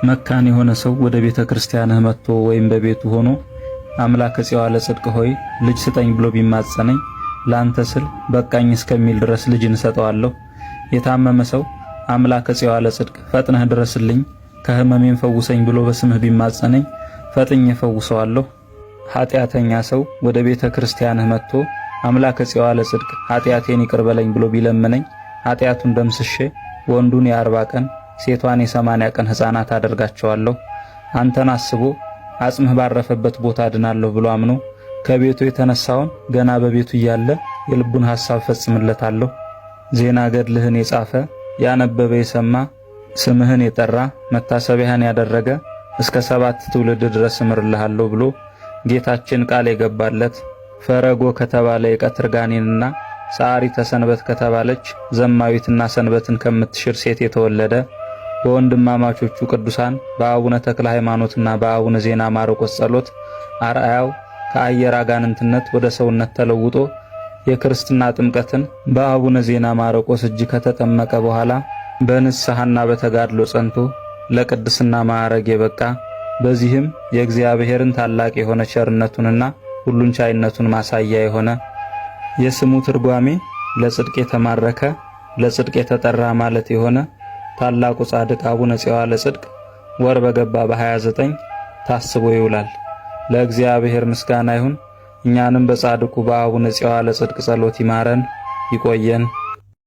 መካን የሆነ ሰው ወደ ቤተ ክርስቲያንህ መጥቶ ወይም በቤቱ ሆኖ አምላከ ጽዮን ለጽድቅ ሆይ ልጅ ስጠኝ ብሎ ቢማጸነኝ ላንተ ስል በቃኝ እስከሚል ድረስ ልጅን ሰጠዋለሁ። የታመመ ሰው አምላከ ጽዮን ለጽድቅ ፈጥነህ ድረስልኝ ከህመሜን ፈውሰኝ ብሎ በስምህ ቢማጸነኝ ፈጥኜ ፈውሰዋለሁ። ኃጢአተኛ ሰው ወደ ቤተ ክርስቲያንህ መጥቶ አምላከ ጽዮን ለጽድቅ ኃጢአቴን ይቅር በለኝ ብሎ ቢለምነኝ ኃጢአቱን ደምስሼ ወንዱን የ40 ቀን ሴቷን የ80 ቀን ሕፃናት አደርጋቸዋለሁ። አንተን አስቦ አጽምህ ባረፈበት ቦታ ድናለሁ ብሎ አምኖ ከቤቱ የተነሳውን ገና በቤቱ እያለ የልቡን ሐሳብ ፈጽምለታለሁ። ዜና ገድልህን የጻፈ ያነበበ የሰማ ስምህን የጠራ መታሰቢያህን ያደረገ እስከ 7 ትውልድ ድረስ እምርልሃለሁ ብሎ ጌታችን ቃል የገባለት ፈረጎ ከተባለ የቀትር ጋኔንና ሰዓሪተ ሰንበት ከተባለች ዘማዊትና ሰንበትን ከምትሽር ሴት የተወለደ በወንድማማቾቹ ቅዱሳን በአቡነ ተክለ ሃይማኖትና በአቡነ ዜና ማርቆስ ጸሎት አርአያው ከአየር አጋንንትነት ወደ ሰውነት ተለውጦ የክርስትና ጥምቀትን በአቡነ ዜና ማርቆስ እጅ ከተጠመቀ በኋላ በንስሐና በተጋድሎ ጸንቶ ለቅድስና ማዕረግ የበቃ በዚህም የእግዚአብሔርን ታላቅ የሆነ ቸርነቱንና ሁሉን ቻይነቱን ማሳያ የሆነ የስሙ ትርጓሜ ለጽድቅ የተማረከ ለጽድቅ የተጠራ ማለት የሆነ ታላቁ ጻድቅ አቡነ ጽዮን ለጽድቅ ወር በገባ በ29 ታስቦ ይውላል። ለእግዚአብሔር ምስጋና ይሁን። እኛንም በጻድቁ በአቡነ ጽዮን ለጽድቅ ጸሎት ይማረን ይቆየን።